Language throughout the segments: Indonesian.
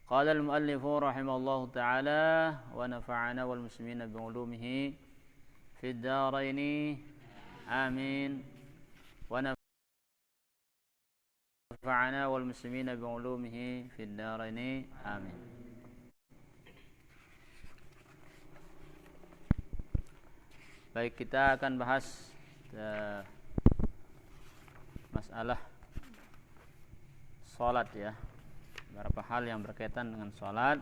قال المؤلف رحمه الله تعالى ونفعنا والمسلمين بعلومه في الدارين آمين ونفعنا والمسلمين بعلومه في الدارين آمين. Baik, kita akan bahas masalah salat ya. Beberapa hal yang berkaitan dengan salat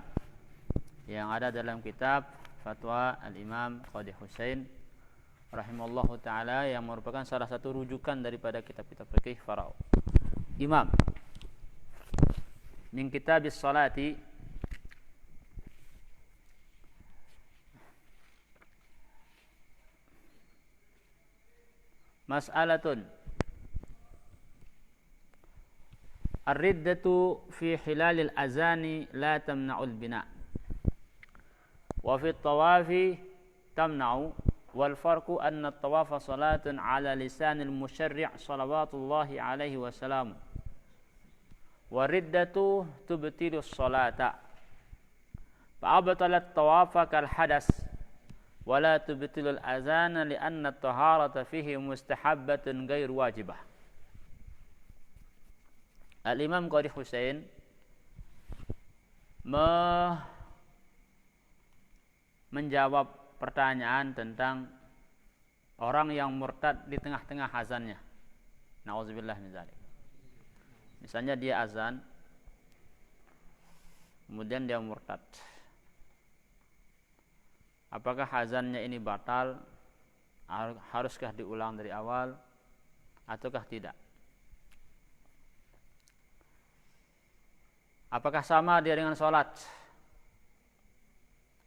yang ada dalam kitab Fatwa Al-Imam Qadhi Husain rahimallahu taala yang merupakan salah satu rujukan daripada kitab-kitab fikih para imam. Min kitabis salati mas'alatun ar-riddatu fi hilalil azani la tamna'ul bina' wa fi at-tawafi tamna'u wal farqu anna at-tawafa salatun ala lisanil musyarri' salawatullahi alaihi wasallam wa riddatu tubtilu as-salata fa abtalat tawafa kal hadas wala tubtilul azana li'anna at-taharata fihi mustahabbatun ghair wajibah. Al-Imam Qadhi Husain menjawab pertanyaan tentang orang yang murtad di tengah-tengah azannya. Nauzubillah min dzalik. Misalnya dia azan kemudian dia murtad. Apakah azannya ini batal? Haruskah diulang dari awal ataukah tidak? Apakah sama dia dengan sholat?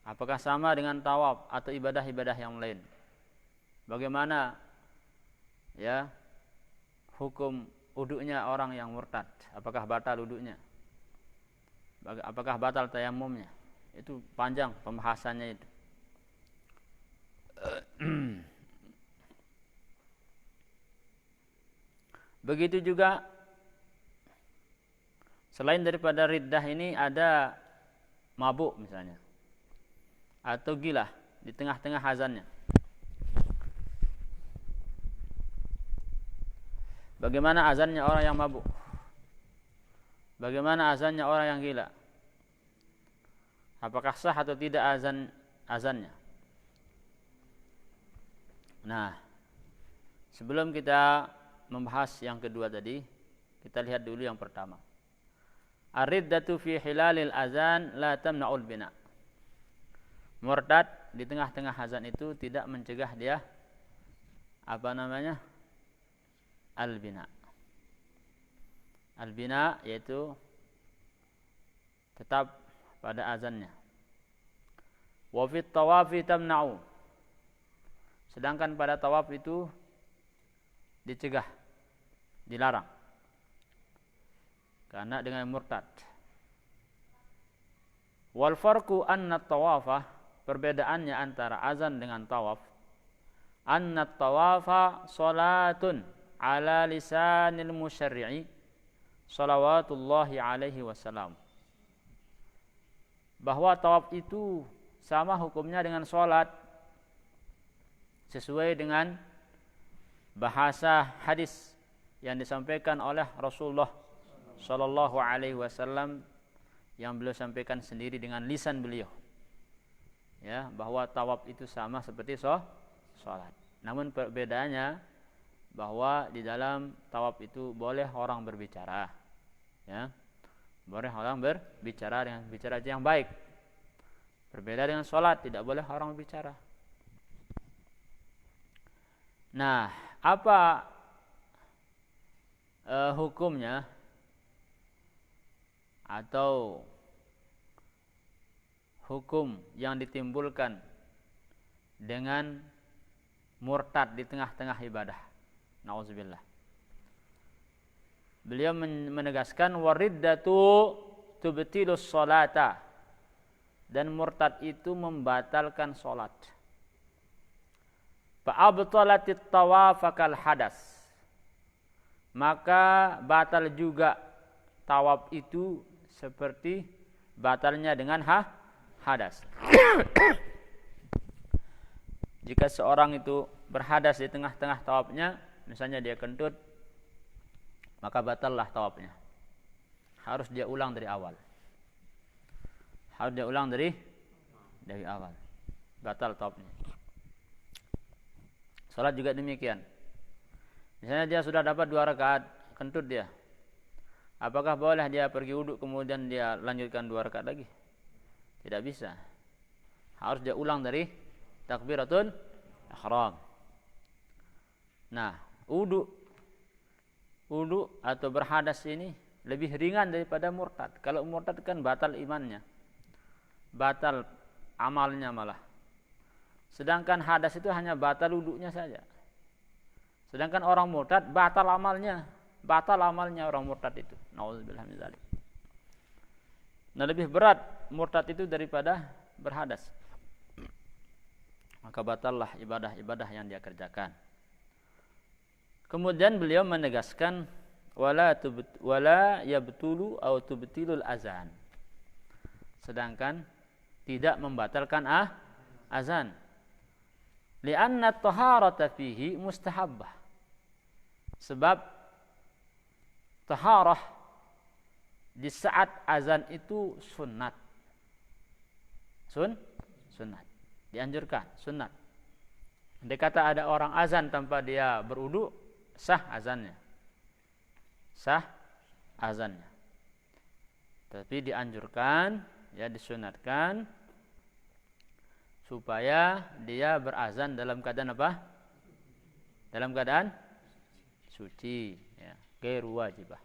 Apakah sama dengan tawaf atau ibadah-ibadah yang lain? Bagaimana ya hukum wudunya orang yang murtad? Apakah batal wudunya? Apakah batal tayamumnya? Itu panjang pembahasannya itu. Begitu juga selain daripada riddah ini ada mabuk misalnya atau gila di tengah-tengah azannya. Bagaimana azannya orang yang mabuk? Bagaimana azannya orang yang gila? Apakah sah atau tidak azannya? Nah, sebelum kita membahas yang kedua tadi, kita lihat dulu yang pertama. Ar-riddatu fi hilalil azan la tamna'ul bina. Murtad di tengah-tengah azan itu tidak mencegah dia al-bina. Al-bina yaitu tetap pada azannya. Wa fit tawafi tamna'u. Sedangkan pada tawaf itu dicegah, dilarang. Karena dengan murtad. Wal farqu anna tawafa, perbedaannya antara azan dengan tawaf. Anna tawafa salatun ala lisanil musyarri'i salawatullahi alaihi wasallam. Bahwa tawaf itu sama hukumnya dengan salat, sesuai dengan bahasa hadis yang disampaikan oleh Rasulullah sallallahu alaihi wasallam yang beliau sampaikan sendiri dengan lisan beliau. Ya, bahwa tawaf itu sama seperti salat. Namun perbedaannya bahwa di dalam tawaf itu boleh orang berbicara. Ya. Boleh orang berbicara dengan bicara yang baik. Berbeda dengan salat, tidak boleh orang berbicara. Nah, apa hukumnya atau hukum yang ditimbulkan dengan murtad di tengah-tengah ibadah? Nauzubillah. Beliau menegaskan wariddatu tubtilus salata, dan murtad itu membatalkan salat. Fa abtalatit tawafakal hadas, maka batal juga tawaf itu seperti batalnya dengan hadas. Jika seorang itu berhadas di tengah-tengah tawafnya, misalnya dia kentut, maka batallah tawafnya. Harus dia ulang dari awal. Harus dia ulang dari awal. Batal tawafnya. Salat juga demikian. Misalnya dia sudah dapat 2 rakaat, kentut dia. Apakah boleh dia pergi wudhu kemudian dia lanjutkan 2 rakaat lagi? Tidak bisa. Harus dia ulang dari takbiratul ihram. Nah, wudhu atau berhadas ini lebih ringan daripada murtad. Kalau murtad kan batal imannya, batal amalnya malah. Sedangkan hadas itu hanya batal wudhunya saja. Sedangkan orang murtad batal amalnya orang murtad itu. Nauzubillah min dzalik. Nah, lebih berat murtad itu daripada berhadas. Maka batallah ibadah-ibadah yang dia kerjakan. Kemudian beliau menegaskan wala yabtulu aw tubtilul azan. Sedangkan tidak membatalkan azan. Li'anna at-taharata fihi mustahabbah. Sebab taharah di saat azan itu sunnat. Sunnat. Dianjurkan, sunnat. Andai kata ada orang azan tanpa dia berwudu, sah azannya. Tapi dianjurkan, ya disunatkan supaya dia berazan dalam keadaan apa? Dalam keadaan suci, ya, ghairu wajibah.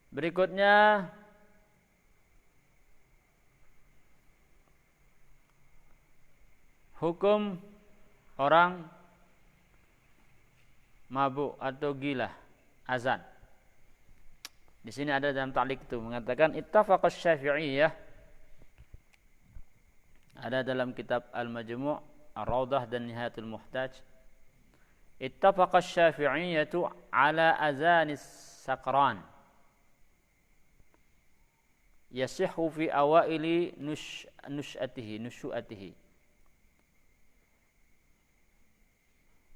Berikutnya hukum orang mabuk atau gila azan. Di sini ada dalam ta'liq itu mengatakan ittafaqas Syafi'iyah. Ada dalam kitab Al-Majmu' Ar-Rawdah dan Nihayatul Muhtaj. Ittafaqas Syafi'iyyatu ala azanis sakran. Yasihhu fi awaili nushu'atihi.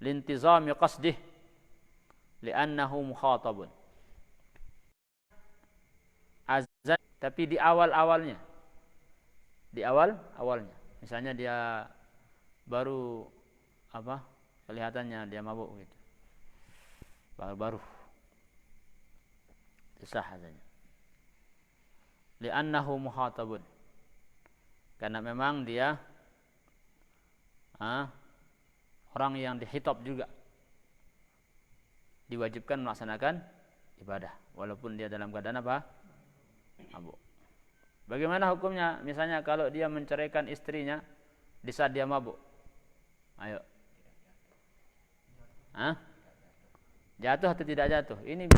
Lintizami qasdih li'annahu mukhatabun. Azan tapi di awalnya. Misalnya dia baru kelihatannya dia mabuk gitu. Baru sah azannya. Li'annahu mukhatabun. Karena memang dia orang yang dihitab juga, diwajibkan melaksanakan ibadah walaupun dia dalam keadaan mabuk. Bagaimana hukumnya? Misalnya kalau dia menceraikan istrinya di saat dia mabuk. Ayo. Jatuh atau tidak jatuh? Ini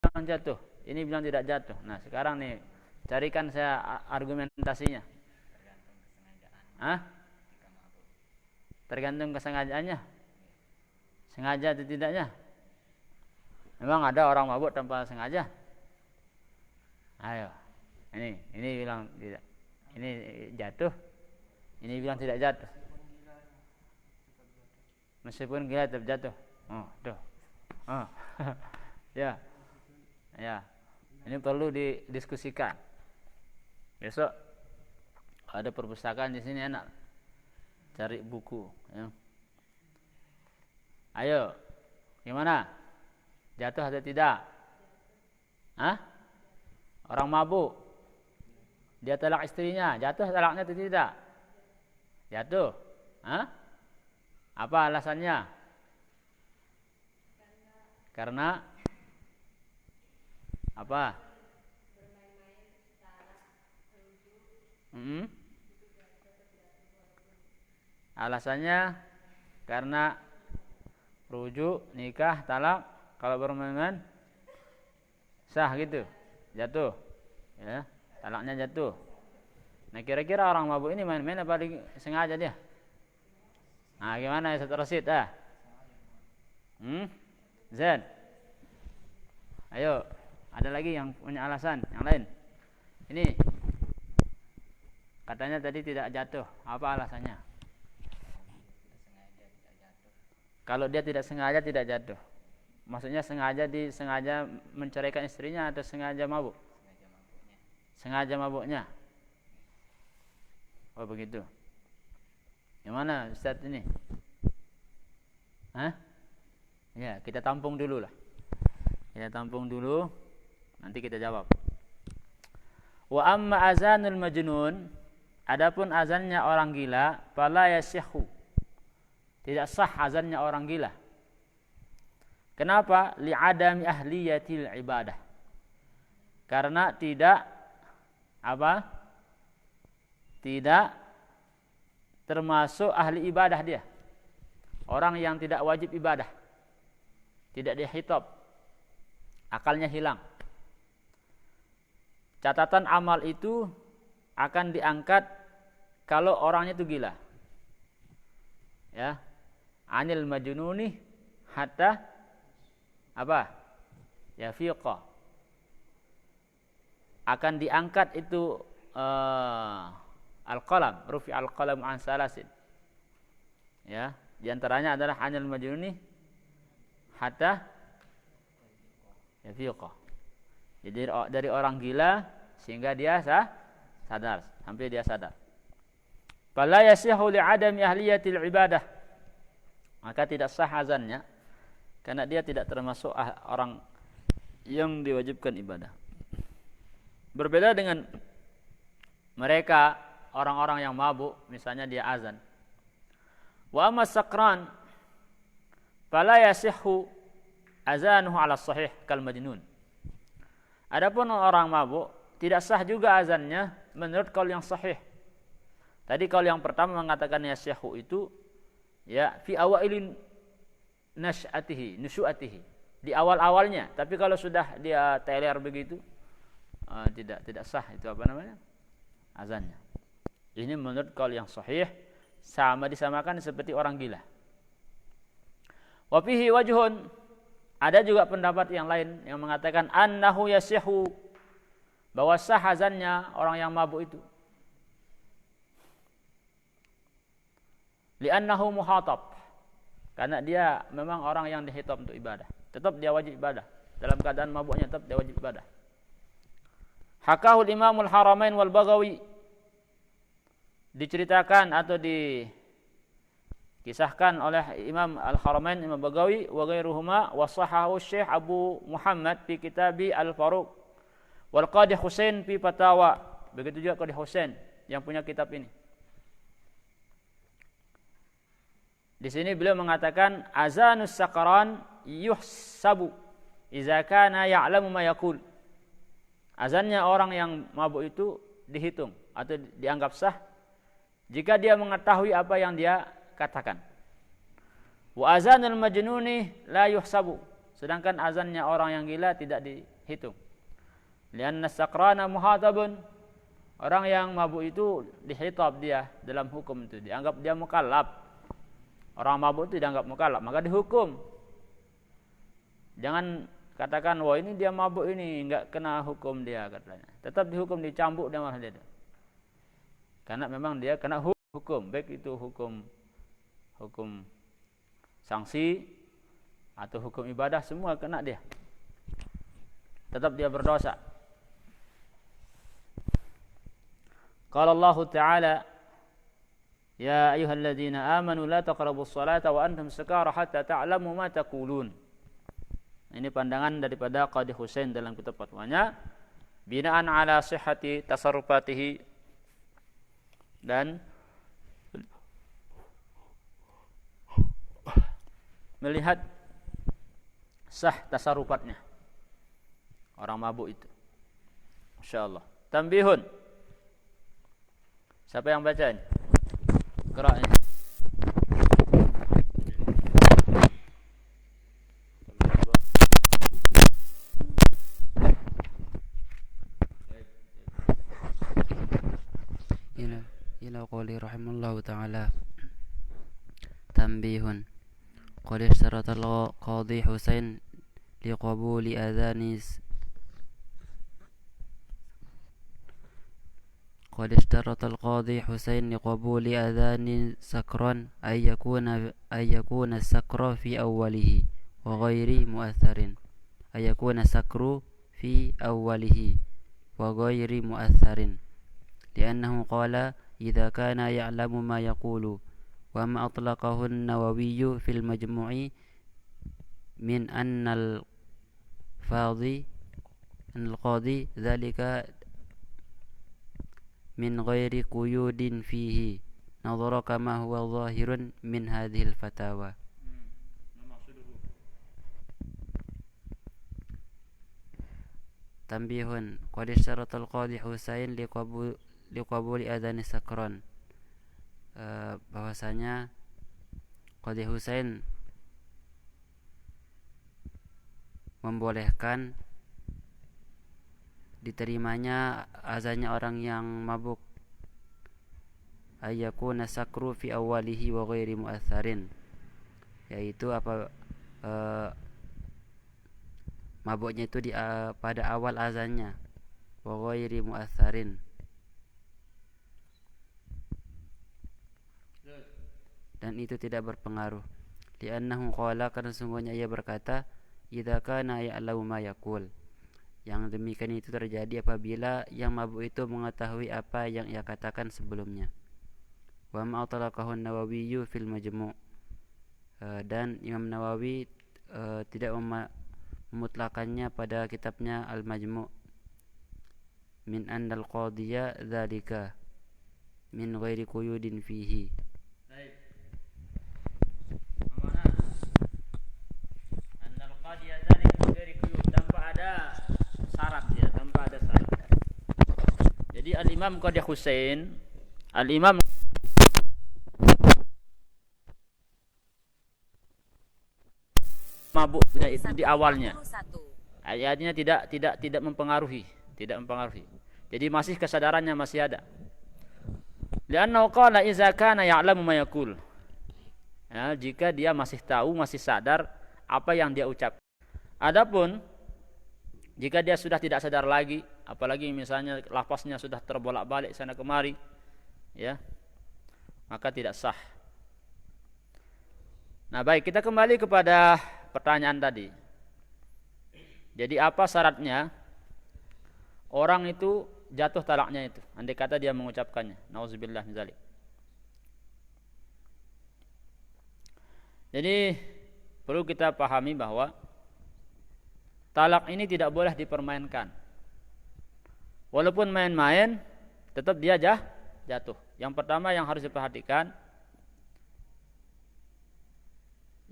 bilang jatuh, ini bilang tidak jatuh. Nah, sekarang nih carikan saya argumentasinya. Tergantung kesengajaannya. Sengaja atau tidaknya? Memang ada orang mabuk tanpa sengaja. Ayo. Ini bilang tidak. Ini jatuh. Ini bilang tidak jatuh. Meskipun gila tetap jatuh. Ya. Ini perlu didiskusikan. Besok ada perpustakaan di sini enak. Cari buku, ya. Ayo. Gimana? Jatuh atau tidak? Orang mabuk. Dia talak istrinya, jatuh talaknya atau tidak? Jatuh. Apa alasannya? Karena apa? Alasannya karena rujuk, nikah, talak. Kalau bermain sah gitu, jatuh, ya, talaknya jatuh. Nah, kira-kira orang mabuk ini main-main apa sengaja dia? Nah, gimana ya Ustaz Rasid? Zaid. Ayo, ada lagi yang punya alasan yang lain? Ini katanya tadi tidak jatuh. Apa alasannya? Kalau dia tidak sengaja tidak jatuh. Maksudnya sengaja menceraikan istrinya atau sengaja mabuk? Sengaja mabuknya. Oh begitu. Yang mana Ustaz ini? Hah? Ya, kita tampung dulu lah. Kita tampung dulu, nanti kita jawab. Wa amma azanul majnun, adapun azannya orang gila, fala yasihhu. Tidak sah azannya orang gila. Kenapa? Li'adami ahliyatil ibadah. Karena tidak apa? Tidak termasuk ahli ibadah dia. Orang yang tidak wajib ibadah. Tidak dihitab. Akalnya hilang. Catatan amal itu akan diangkat kalau orangnya itu gila. Ya. Anil majnuni hatta apa? Yafiqa. Akan diangkat itu al-qalam, rufi al-qalam an salasin. Ya, di antaranya adalah anil majnuni hatta yafiqa. Jadi dari orang gila sehingga dia sadar, sampai dia sadar. Fala yasihu li'adami ahliyatil ibadah. Maka tidak sah azannya karena dia tidak termasuk orang yang diwajibkan ibadah. Berbeda dengan mereka orang-orang yang mabuk, misalnya dia azan. Wa amma sakran fala yasihhu azanuhu ala sahih kal majnun. Adapun orang mabuk tidak sah juga azannya menurut qaul yang sahih. Tadi qaul yang pertama mengatakan yasihhu itu ya fi awailin nusyatihi di awal-awalnya, tapi kalau sudah dia teler begitu tidak sah itu apa namanya? Azannya. Ini menurut qaul yang sahih, sama disamakan seperti orang gila. Wa fihi wajhun, ada juga pendapat yang lain yang mengatakan annahu yasihu, bahwa sah azannya orang yang mabuk itu. Li'annahu muhatab, karena dia memang orang yang dihitab untuk ibadah. Tetap dia wajib ibadah. Dalam keadaan mabuknya tetap dia wajib ibadah. Hakahul Imamul Haramain wal Baghawi, diceritakan atau dikisahkan oleh Imam Al-Haramain, Imam Baghawi wa ghairuhuma, wa sahahu Syekh Abu Muhammad fi Kitabi Al-Faruq wal Qadhi Husain fi Fatawa. Begitu juga Qadhi Husain yang punya kitab ini. Di sini beliau mengatakan azanus sakaran yuhsabu idza kana ya'lamu ma yaqul. Azannya orang yang mabuk itu dihitung atau dianggap sah jika dia mengetahui apa yang dia katakan. Wa azanul majnuni la yuhsabu. Sedangkan azannya orang yang gila tidak dihitung. Lianna sakrana muhatabun. Orang yang mabuk itu dihitab dia dalam hukum itu, dianggap dia mukallaf. Orang mabuk itu dianggap mukallaf, maka dihukum. Jangan katakan, wah ini dia mabuk ini, enggak kena hukum dia katanya. Tetap dihukum, dicambuk dia malah dia. Karena memang dia kena hukum, baik itu hukum sanksi atau hukum ibadah, semua kena dia. Tetap dia berdosa. Qala Allah Ta'ala, ya ayyuhalladzina amanu la taqrabus salata wa antum sukara hatta ta'lamu ma taqulun. Ini pandangan daripada Qadhi Husain dalam kitab fatwanya, binaan ala sihhati tasarrufatihi, dan melihat sah tasarrufatnya orang mabuk itu. Masyaallah. Tambihun. Siapa yang baca ini? Qira'ah. Ila qawli rahimallahu ta'ala, tanbihun قد اشترط القاضي حسين لقبول أذان قد اشترط القاضي حسين لقبول أذان سكران أن يكون السكر في أوله وغير مؤثر أن يكون السكر في أوله وغير مؤثر لأنه قال إذا كان يعلم ما يقول وما أطلقه النووي في المجموع من أن القاضي ذلك من غير قيود فيه نظر كما هو ظاهر من هذه الفتاوى. تنبيه قد اشترط القاضي حسين liqabuli adhan sakron, bahwasanya Qadhi Husain membolehkan diterimanya azannya orang yang mabuk, ayyakuna sakru fi awalihi wa ghairi mu'atharin, yaitu mabuknya itu pada awal azannya, wa ghairi mu'atharin, dan itu tidak berpengaruh. Li'annahu qala, karena sungguhnya ia berkata, idza kana ya'lamu ma yaqul, yang demikian itu terjadi apabila yang mabuk itu mengetahui apa yang ia katakan sebelumnya. Wa ma atlaqahu an-Nawawi fil Majmu', dan Imam Nawawi tidak memutlakannya pada kitabnya Al-Majmu', min annal qadiyya dzalika min ghairi quyudin fihi. Jadi Al-Imam Qadhi Husain, Al-Imam mabuk di awalnya. Ayatnya tidak mempengaruhi, Jadi masih kesadarannya masih ada. Li'annahu qala idza kana ya'lamu ma yaqul. Ya, jika dia masih tahu, masih sadar apa yang dia ucap. Adapun jika dia sudah tidak sadar lagi, apalagi misalnya lafaznya sudah terbolak-balik sana kemari, ya, maka tidak sah. Nah, baik, kita kembali kepada pertanyaan tadi. Jadi apa syaratnya orang itu jatuh talaknya itu, andai kata dia mengucapkannya? Nauzubillah min dzalik. Jadi perlu kita pahami bahwa talak ini tidak boleh dipermainkan. Walaupun main-main, tetap dia jatuh. Yang pertama yang harus diperhatikan,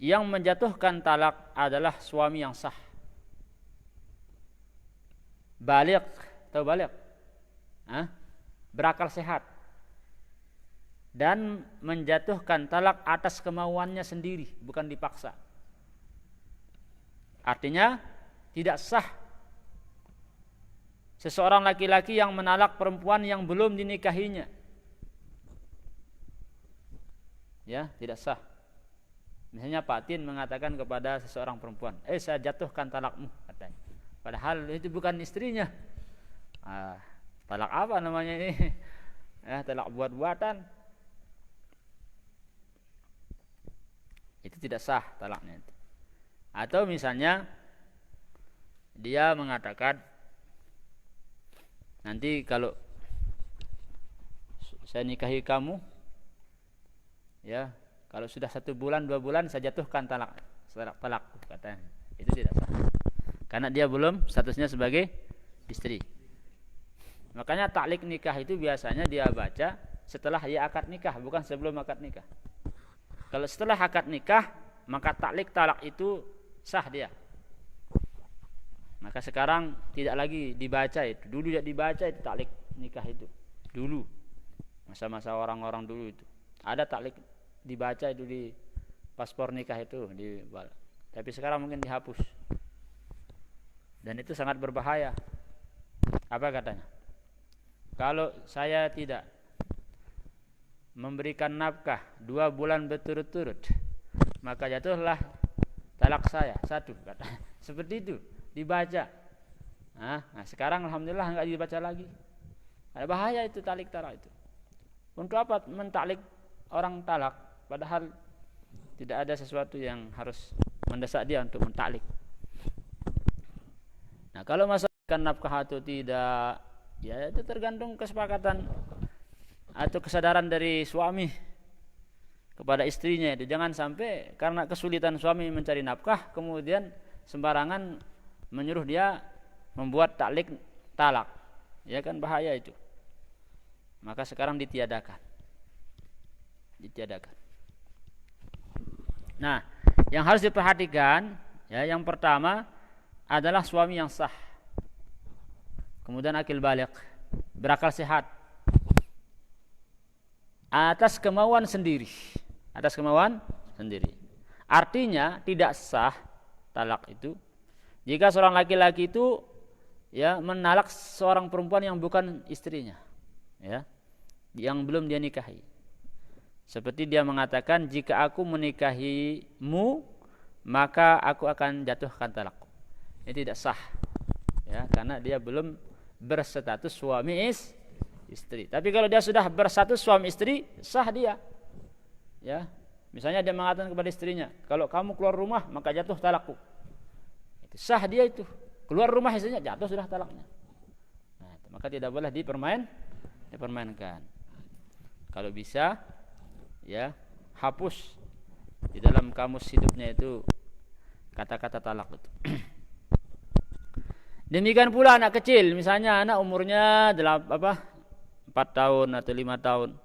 yang menjatuhkan talak adalah suami yang sah, baligh atau baligh, berakal sehat, dan menjatuhkan talak atas kemauannya sendiri, bukan dipaksa. Artinya tidak sah seseorang laki-laki yang menalak perempuan yang belum dinikahinya. Ya, tidak sah. Misalnya Pak Tin mengatakan kepada seseorang perempuan, saya jatuhkan talakmu, katanya. Padahal itu bukan istrinya. Talak apa namanya ini? Talak buat-buatan. Itu tidak sah talaknya itu. Atau misalnya dia mengatakan, nanti kalau saya nikahi kamu, ya, kalau sudah 1 bulan 2 bulan saya jatuhkan talak, katanya. Itu tidak sah, karena dia belum statusnya sebagai istri. Makanya taklik nikah itu biasanya dia baca setelah ia akad nikah, bukan sebelum akad nikah. Kalau setelah akad nikah, maka taklik talak itu sah dia. Maka sekarang tidak lagi dibaca itu. Dulu tidak dibaca itu taklik nikah itu. Dulu, masa-masa orang-orang dulu itu ada taklik dibaca itu di paspor nikah itu. Tapi sekarang mungkin dihapus. Dan itu sangat berbahaya. Apa katanya? Kalau saya tidak memberikan nafkah 2 bulan berturut-turut, maka jatuhlah talak saya satu, kata. Seperti itu dibaca. Nah, sekarang alhamdulillah enggak dibaca lagi. Ada bahaya itu talik talak itu. Untuk apa mentaklik orang talak padahal tidak ada sesuatu yang harus mendesak dia untuk mentaklik. Nah, kalau masalah nafkah atau tidak, ya itu tergantung kesepakatan atau kesadaran dari suami kepada istrinya itu. Jangan sampai karena kesulitan suami mencari nafkah kemudian sembarangan menyuruh dia membuat taklik talak. Ya kan bahaya itu. Maka sekarang ditiadakan. Nah, yang harus diperhatikan ya, yang pertama adalah suami yang sah. Kemudian akil baligh, berakal sehat. Atas kemauan sendiri. Artinya tidak sah talak itu jika seorang laki-laki itu ya menalak seorang perempuan yang bukan istrinya, ya, yang belum dia nikahi. Seperti dia mengatakan, jika aku menikahimu maka aku akan jatuhkan talak. Ini tidak sah, ya, karena dia belum berstatus suami istri. Tapi kalau dia sudah berstatus suami istri, sah dia. Ya, misalnya dia mengatakan kepada istrinya, kalau kamu keluar rumah maka jatuh talakku. Itu sah dia itu. Keluar rumah istrinya jatuh sudah talaknya. Nah, maka tidak boleh dipermainkan. Kalau bisa, ya, hapus di dalam kamus hidupnya itu kata-kata talak itu. Demikian pula anak kecil, misalnya anak umurnya 4 tahun atau 5 tahun.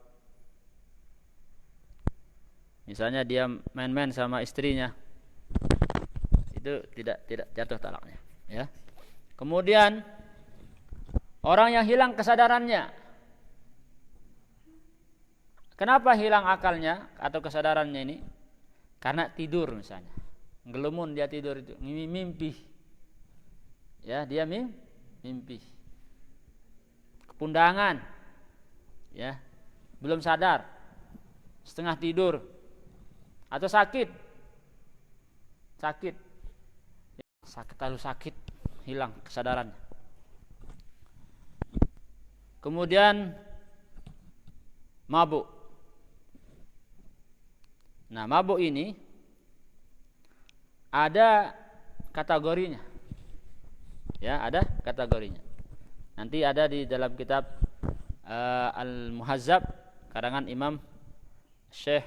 Misalnya dia main-main sama istrinya. Itu tidak jatuh talaknya, ya. Kemudian orang yang hilang kesadarannya. Kenapa hilang akalnya atau kesadarannya ini? Karena tidur misalnya. Ngelamun dia tidur itu, mimpi. Ya, dia mimpi. Kepundangan. Ya. Belum sadar. Setengah tidur. Atau sakit. Lalu sakit, hilang kesadarannya. Kemudian mabuk. Nah, mabuk ini ada kategorinya. Ya, ada kategorinya. Nanti ada di dalam kitab Al-Muhazzab karangan Imam Syekh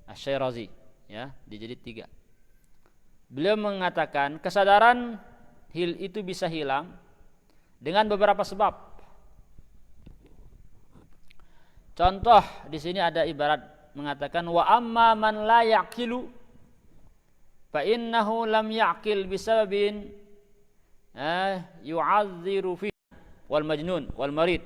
Asy-Syirazi, ya, di jilid 3. Beliau mengatakan kesadaran itu bisa hilang dengan beberapa sebab. Contoh di sini ada ibarat mengatakan wa amma man la yaqilu fa innahu lam yaqil bisababin yu'azziru fi wal majnun wal marid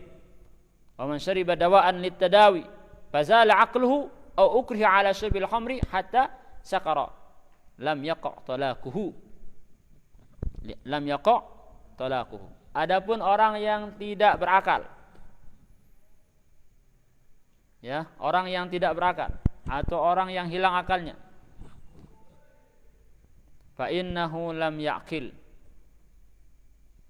wa man shariba dawa'an litadawi fazala aqluhu aw ukriha ala syurbil khamri hatta saqara lam yaqa' talaquhu. Adapun orang yang tidak berakal, ya, orang yang tidak berakal atau orang yang hilang akalnya, fa innahu lam yaqil,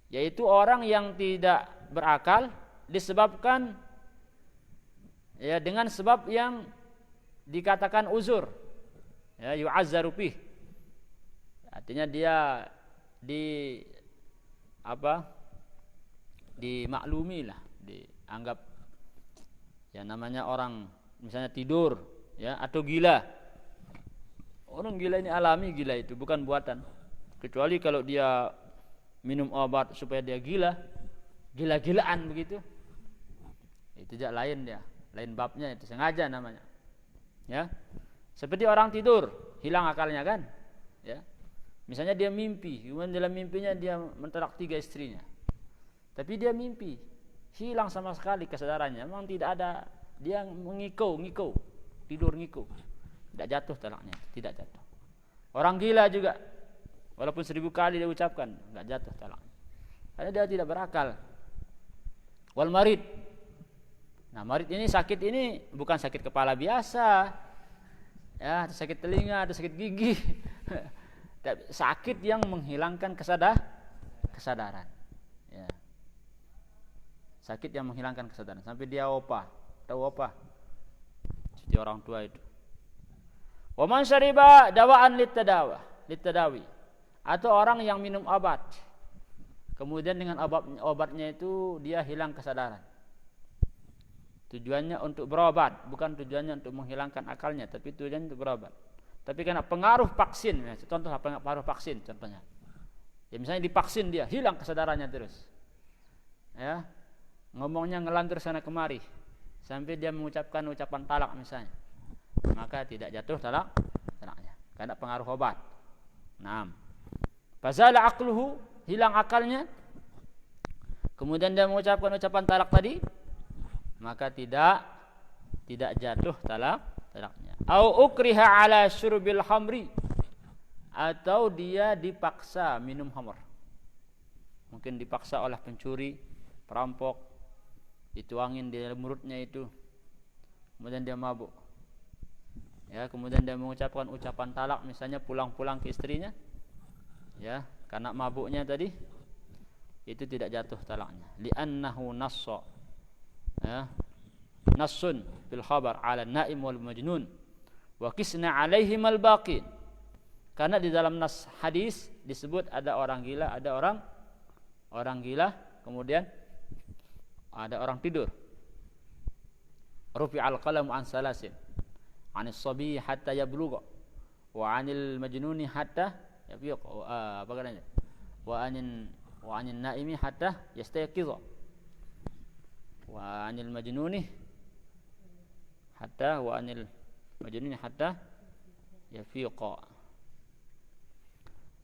yaitu orang yang tidak berakal disebabkan, ya, dengan sebab yang dikatakan uzur, ya, yu'azzaru bih, artinya dia dimaklumi lah, dianggap, ya, namanya orang misalnya tidur, ya, atau gila. Orang gila ini alami, gila itu bukan buatan. Kecuali kalau dia minum obat supaya dia gila-gilaan begitu, itu tidak lain, dia lain babnya, itu sengaja namanya, ya. Seperti orang tidur hilang akalnya kan, ya, misalnya dia mimpi, kemudian dalam mimpinya dia mentalak 3 istrinya, tapi dia mimpi, hilang sama sekali kesadarannya, memang tidak ada, dia ngikau, tidur ngikau, tidak jatuh talaknya, tidak jatuh. Orang gila juga, walaupun 1000 kali dia ucapkan, enggak jatuh talaknya, karena dia tidak berakal. Wal marid. Nah, marid ini, sakit ini bukan sakit kepala biasa, Ya, ada sakit telinga, ada sakit gigi. Sakit yang menghilangkan kesadaran. Ya. Sakit yang menghilangkan kesadaran sampai dia opah. Tahu opah? Seperti orang tua itu. Wa man syariba dawaan litadawi. Atau orang yang minum obat. Kemudian dengan obatnya itu dia hilang kesadaran. Tujuannya untuk berobat, bukan tujuannya untuk menghilangkan akalnya, tapi tujuannya untuk berobat. Tapi karena pengaruh vaksin, contoh pengaruh vaksin contohnya. Ya misalnya divaksin dia hilang kesadarannya terus. Ya. Ngomongnya ngelantur sana kemari sampai dia mengucapkan ucapan talak misalnya. Maka tidak jatuh talaknya karena pengaruh obat. Naam. Fazala aqluhu, hilang akalnya. Kemudian dia mengucapkan ucapan talak tadi, maka tidak jatuh talaknya. Au ukriha ala syurbil khamri, atau dia dipaksa minum khamr. Mungkin dipaksa oleh pencuri, perampok, dituangin di dalam mulutnya itu. Kemudian dia mabuk. Ya, kemudian dia mengucapkan ucapan talak misalnya pulang-pulang ke istrinya. Ya, karena mabuknya tadi itu tidak jatuh talaknya. Li'annahu nassa. Ya. Nassun bil khabar 'ala naim wal majnun wa qisna 'alaihim al baqin. Karena di dalam nas hadis disebut ada orang gila, ada orang gila, kemudian ada orang tidur. Rufi'al qalamu an salasin. 'Anis sabi hatta yablugha wa 'anil majnuni hatta yafiq. Apa katanya? Wa 'anin naimi hatta yastayqiza. Wa 'anil majnuni hatta yafiqa.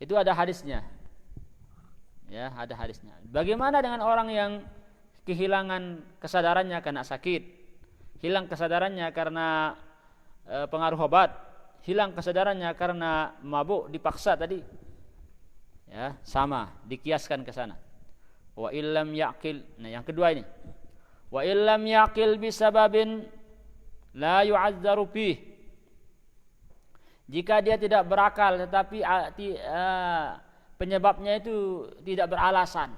Itu ada hadisnya. Ya, ada hadisnya. Bagaimana dengan orang yang kehilangan kesadarannya karena sakit, hilang kesadarannya karena pengaruh obat, hilang kesadarannya karena mabuk dipaksa tadi? Ya, sama, dikiaskan ke sana. Wa illam yaqil. Nah, yang kedua ini. Wa illam yaqil bisababin la yu'azzaru bih. Jika dia tidak berakal tetapi penyebabnya itu tidak beralasan.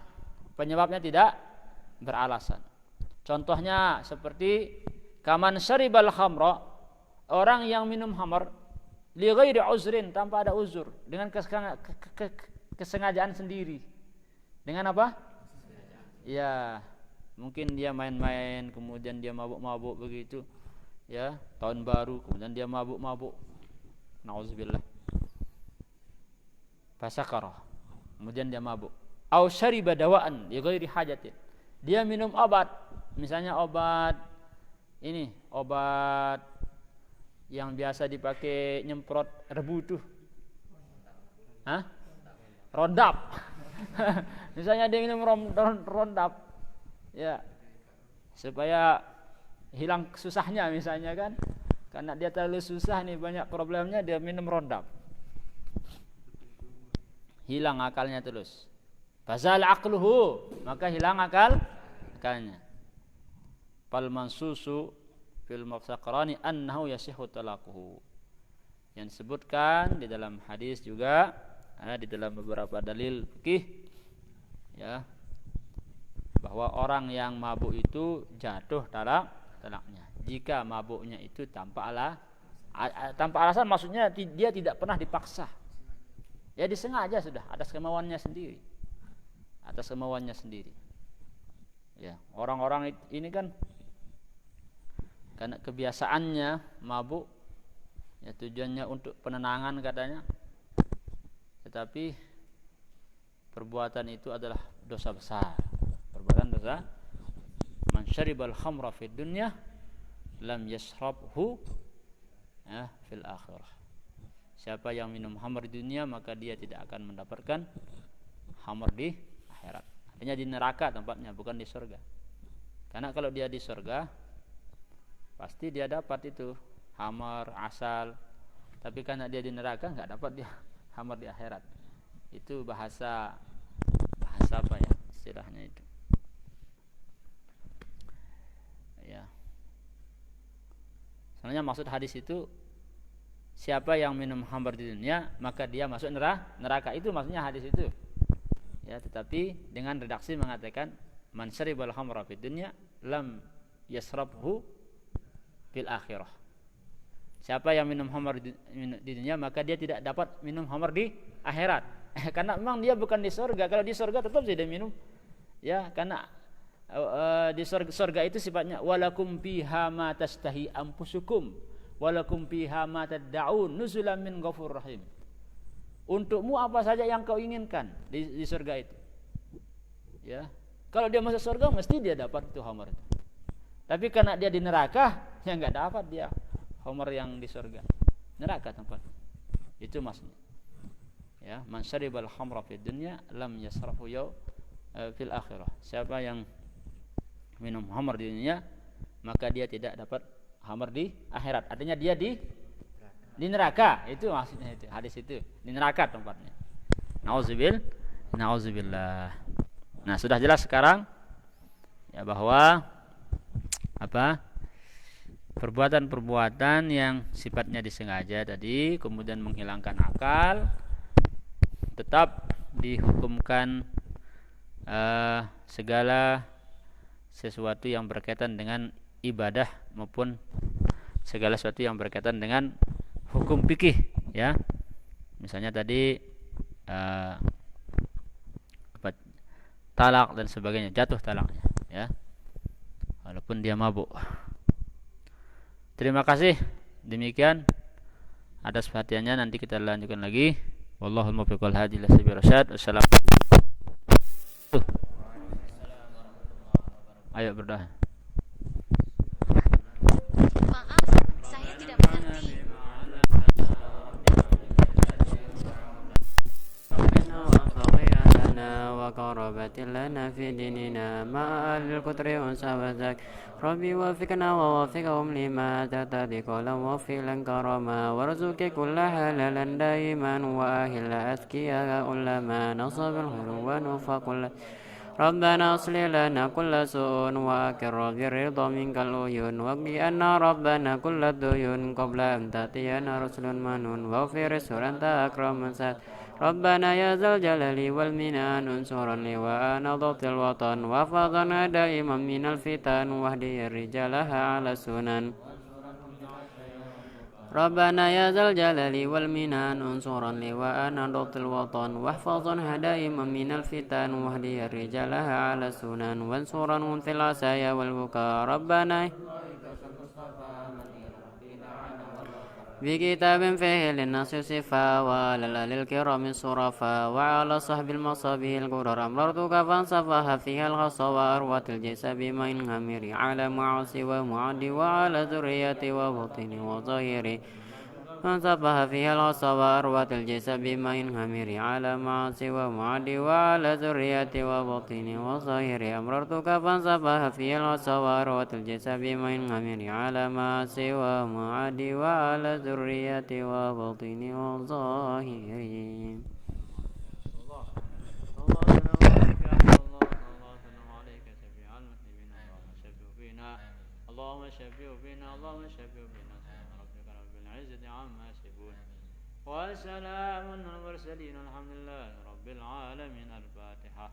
Penyebabnya tidak beralasan. Contohnya seperti kaman syaribal khamra, orang yang minum khamr li ghairi uzrin, tanpa ada uzur, dengan kesengajaan sendiri. Dengan apa? Ya, mungkin dia main-main kemudian dia mabuk-mabuk begitu. Ya, tahun baru kemudian dia mabuk-mabuk. Nauzubillah. Fasakara. Kemudian dia mabuk. Au syariba dawaan li ghairi hajatin. Dia minum obat, misalnya obat yang biasa dipakai nyemprot rebu itu. Hah? Rondap. Misalnya dia minum rondap. Ya. Supaya hilang susahnya misalnya kan. Karena dia terlalu susah nih, banyak problemnya, dia minum rondap. Hilang akalnya terus. Fazal aqluhu, maka hilang akalnya. Fal mansusu fil mafsaqrani annahu yasihu talaquhu. Yang disebutkan di dalam hadis juga, di dalam beberapa dalil fikih, ya, bahwa orang yang mabuk itu jatuh talaknya. Jika mabuknya itu tanpa alasan, maksudnya dia tidak pernah dipaksa. Ya disengaja sudah, atas kemauannya sendiri. Ya, orang-orang ini kan karena kebiasaannya mabuk, ya tujuannya untuk penenangan katanya. Tetapi perbuatan itu adalah dosa besar. Perbuatan dosa. Man syaribal khamra fid dunya lam yashrabhu fil akhirah. Siapa yang minum khamr di dunia, maka dia tidak akan mendapatkan khamr di akhirat. Artinya di neraka tempatnya, bukan di surga. Karena kalau dia di surga, pasti dia dapat itu khamr, asal. Tapi karena dia di neraka, enggak dapat dia khamr di akhirat. Itu bahasa apa ya istilahnya itu. Ya. Sebenarnya maksud hadis itu siapa yang minum khamr di dunia maka dia masuk neraka. Itu maksudnya hadis itu. Ya, tetapi dengan redaksi mengatakan man syaribal khamra fid dunya lam yasrabhu fil akhirah. Siapa yang minum khamr di dunia maka dia tidak dapat minum khamr di akhirat. Karena memang dia bukan di surga. Kalau di surga tetap dia minum. Ya, karena di surga itu sifatnya walakum fiha ma tastahi anfusukum walakum fiha ma tad'un nuzulan min ghafurur rahim. Untukmu apa saja yang kau inginkan di surga itu. Ya. Kalau dia masuk surga mesti dia dapat itu khamr itu. Tapi karena dia di neraka, ya enggak dapat dia khamr yang di surga. Neraka tempat. Itu maksudnya. Ya, man syaribal khamra fid dunya lam yasrafu fil akhirah. Siapa yang minum khamr di dunia maka dia tidak dapat khamr di akhirat. Artinya dia di neraka. Itu maksudnya itu. Hadis itu di neraka tempatnya. Nauzubillah. Nah, sudah jelas sekarang ya bahwa perbuatan-perbuatan yang sifatnya disengaja tadi kemudian menghilangkan akal tetap dihukumkan segala sesuatu yang berkaitan dengan ibadah maupun segala sesuatu yang berkaitan dengan hukum fikih, ya. Misalnya tadi talak dan sebagainya, jatuh talaknya, ya. Walaupun dia mabuk. Terima kasih. Demikian atas perhatiannya, nanti kita lanjutkan lagi. Wallahul muwaffiq wal hadi ila sabil rasyad. Assalamualaikum. Ayo berdoa. Maaf, saya tidak mengerti. وقربت لنا في ديننا مع أهل الكتر أنسى وزك ربي وفقنا ووفقهم لما ترتضي قولا وفعلا كرما وارزق كل حلالا دائما وأهل أذكياء علما نصب الخير ونوفق ربنا اصلح لنا كل سوء وأكر بالرضا منك العيون واقضي عنا ربنا كل الديون قبل أن تأتينا رسل منون واغفر رسول أنت أكرم من سات ربنا يا ذا الجلال والمنان انصرا لواء ضبط الوطن واحفظنا دائما من الفتن واهدي رجالها على السنن ربنا يا ذا الجلال والمنان انصرا لواء ضبط الوطن واحفظنا دائما من الفتن واهدي رجالها على السنن وانصرهم في العسايا والبكاء ربنا بكتاب فيه للناس صفا وعلى الآل الكرام الصرفا وعلى صحب المصابيح الغرر أمررتك فانصفها فيها الغصى وأروت الجيش بما ينهمر على معاصي ومعد وعلى ذريتي وبطني وظاهري فانصفها فيها الغصى وأروت الجيش بما ينهمر على معاصي ومعد وعلى ذريتي وبطني وظاهري أمررتك فانصفها فيها الغصى وأروت الجيش بما ينهمر على معاصي ومعد وعلى ذريتي وبطني وظاهري اللهم شفيع فينا اللهم شفيع فينا ربك رب العزة عما يصفون وسلام على المرسلين الحمد لله رب العالمين. الفاتحة.